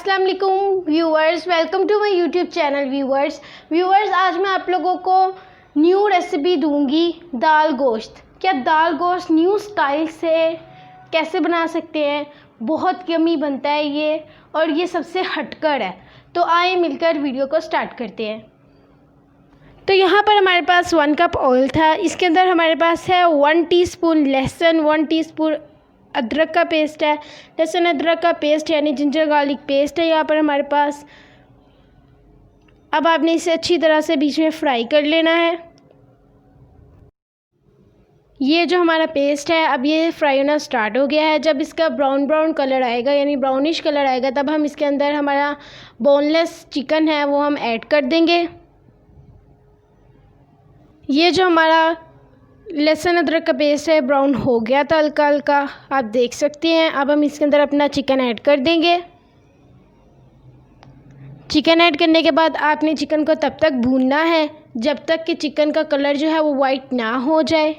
अस्सलाम वालेकुम viewers, welcome to my YouTube channel. Viewers आज मैं आप लोगों को न्यू रेसिपी दूंगी दाल गोश्त। क्या दाल गोश्त न्यू स्टाइल से कैसे बना सकते हैं। बहुत यम्मी बनता है ये, और ये सबसे हटकर है। तो आइए मिलकर वीडियो को स्टार्ट करते हैं। तो यहाँ पर हमारे पास 1 कप ऑयल था। इसके अंदर हमारे पास है 1 टीस्पून लहसुन, 1 टीस्पून अदरक का पेस्ट है। लहसुन अदरक का पेस्ट यानी जिंजर गार्लिक पेस्ट है यहाँ पर हमारे पास। अब आपने इसे अच्छी तरह से बीच में फ्राई कर लेना है। ये जो हमारा पेस्ट है अब ये फ्राई होना स्टार्ट हो गया है। जब इसका ब्राउन कलर आएगा यानी ब्राउनिश कलर आएगा, तब हम इसके अंदर हमारा बोनलेस चिकन है वो हम ऐड कर देंगे। ये जो हमारा लहसुन अदरक का पेस्ट है ब्राउन हो गया था हल्का हल्का, आप देख सकते हैं। अब हम इसके अंदर अपना चिकन ऐड कर देंगे। चिकन ऐड करने के बाद आपने चिकन को तब तक भूनना है जब तक कि चिकन का कलर जो है वो वाइट ना हो जाए।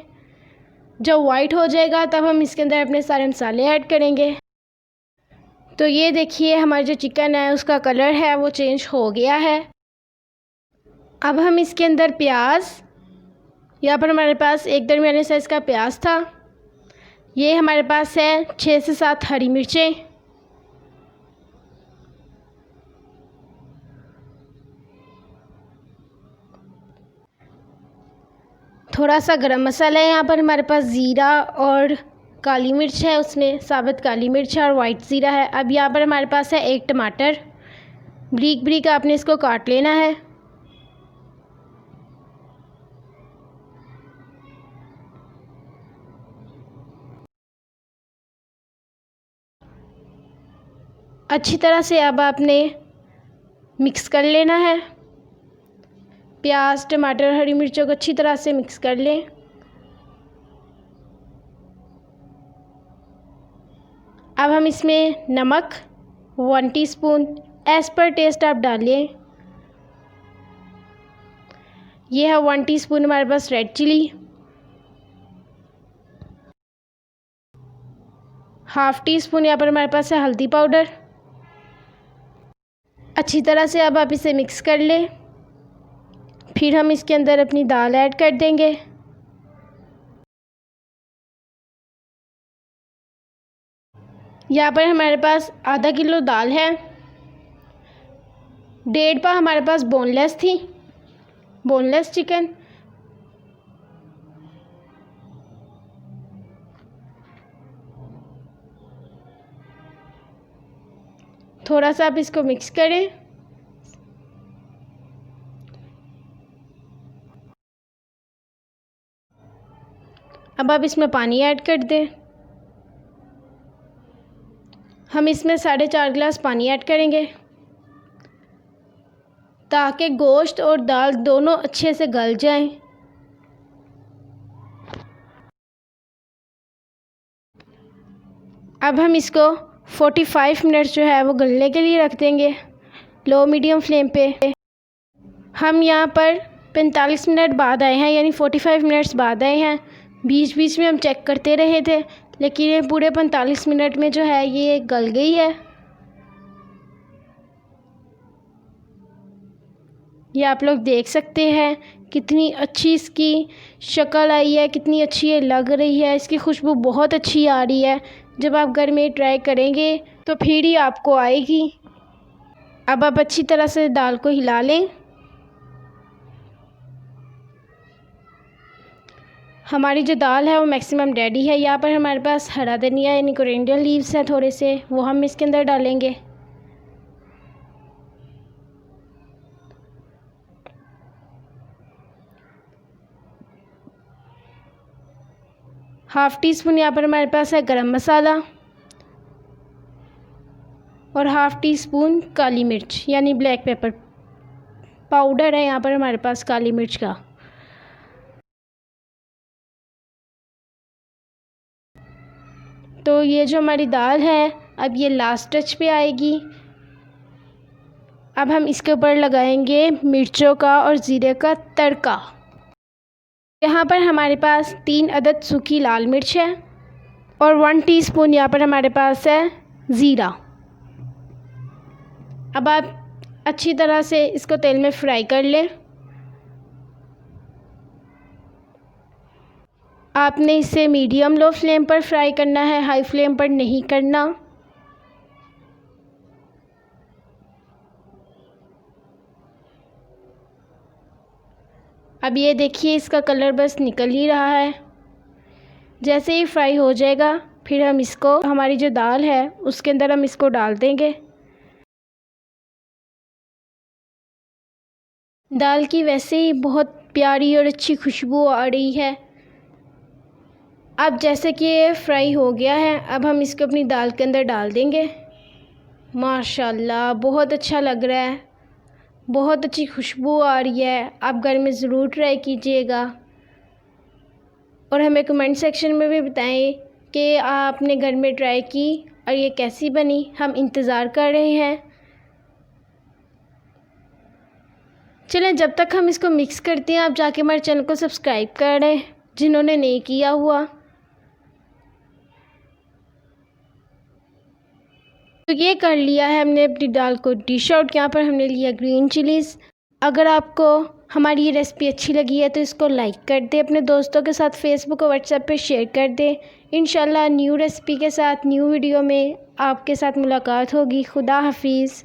जब वाइट हो जाएगा तब हम इसके अंदर अपने सारे मसाले ऐड करेंगे। तो ये देखिए हमारा जो चिकन है उसका कलर है वो चेंज हो गया है। अब हम इसके अंदर प्याज, यहाँ पर हमारे पास एक दरमियाने साइज़ का प्याज था। ये हमारे पास है 6 से 7 हरी मिर्चें। थोड़ा सा गरम मसाला है। यहाँ पर हमारे पास ज़ीरा और काली मिर्च है, उसमें साबुत काली मिर्च है और वाइट ज़ीरा है। अब यहाँ पर हमारे पास है 1 टमाटर, बारीक बारीक आपने इसको काट लेना है। अच्छी तरह से अब आपने मिक्स कर लेना है। प्याज, टमाटर, हरी मिर्चों को अच्छी तरह से मिक्स कर लें। अब हम इसमें नमक 1 टीस्पून एज़ पर टेस्ट आप डालें। ये है 1 टीस्पून हमारे पास रेड चिली, ½ टीस्पून यहाँ पर हमारे पास है हल्दी पाउडर। अच्छी तरह से अब आप इसे मिक्स कर लें। फिर हम इसके अंदर अपनी दाल ऐड कर देंगे। यहाँ पर हमारे पास आधा किलो दाल है। 1.5 पा हमारे पास बोनलेस थी, बोनलेस चिकन। थोड़ा सा आप इसको मिक्स करें। अब आप इसमें पानी ऐड कर दें। हम इसमें 4.5 गिलास पानी ऐड करेंगे ताकि गोश्त और दाल दोनों अच्छे से गल जाएं। अब हम इसको 45 मिनट्स जो है वो गलने के लिए रख देंगे लो मीडियम फ्लेम पे। हम यहाँ पर 45 मिनट बाद आए हैं, यानी 45 मिनट्स बाद आए हैं। बीच बीच में हम चेक करते रहे थे, लेकिन ये पूरे 45 मिनट में जो है ये गल गई है। ये आप लोग देख सकते हैं कितनी अच्छी इसकी शक्ल आई है, कितनी अच्छी ये लग रही है। इसकी खुशबू बहुत अच्छी आ रही है। जब आप घर में ट्राई करेंगे तो फिर ही आपको आएगी। अब आप अच्छी तरह से दाल को हिला लें। हमारी जो दाल है वो मैक्सिमम रेडी है। यहाँ पर हमारे पास हरा धनिया यानी कोरिएंडर लीव्स हैं थोड़े से, वो हम इसके अंदर डालेंगे। ½ टीस्पून यहाँ पर हमारे पास है गरम मसाला और ½ टीस्पून काली मिर्च यानी ब्लैक पेपर पाउडर है यहाँ पर हमारे पास काली मिर्च का। तो ये जो हमारी दाल है अब ये लास्ट टच पे आएगी। अब हम इसके ऊपर लगाएंगे मिर्चों का और ज़ीरे का तड़का। यहाँ पर हमारे पास 3 अदद सूखी लाल मिर्च है और 1 टीस्पून यहाँ पर हमारे पास है ज़ीरा। अब आप अच्छी तरह से इसको तेल में फ्राई कर लें। आपने इसे मीडियम लो फ्लेम पर फ्राई करना है, हाई फ्लेम पर नहीं करना। अब ये देखिए इसका कलर बस निकल ही रहा है। जैसे ही फ्राई हो जाएगा फिर हम इसको, हमारी जो दाल है उसके अंदर हम इसको डाल देंगे। दाल की वैसे ही बहुत प्यारी और अच्छी खुशबू आ रही है। अब जैसे कि ये फ्राई हो गया है, अब हम इसको अपनी दाल के अंदर डाल देंगे। माशाल्लाह बहुत अच्छा लग रहा है, बहुत अच्छी खुशबू आ रही है। आप घर में ज़रूर ट्राई कीजिएगा और हमें कमेंट सेक्शन में भी बताएं कि आपने घर में ट्राई की और ये कैसी बनी। हम इंतज़ार कर रहे हैं। चलें जब तक हम इसको मिक्स करते हैं, आप जाके हमारे चैनल को सब्सक्राइब कर लें जिन्होंने नहीं किया हुआ। तो ये कर लिया है हमने अपनी दाल को डिश आउट। यहाँ पर हमने लिया ग्रीन चिलीज़। अगर आपको हमारी ये रेसिपी अच्छी लगी है तो इसको लाइक कर दें, अपने दोस्तों के साथ फेसबुक और व्हाट्सएप पे शेयर कर दें। इंशाल्लाह न्यू रेसिपी के साथ न्यू वीडियो में आपके साथ मुलाकात होगी। खुदा हाफिज़।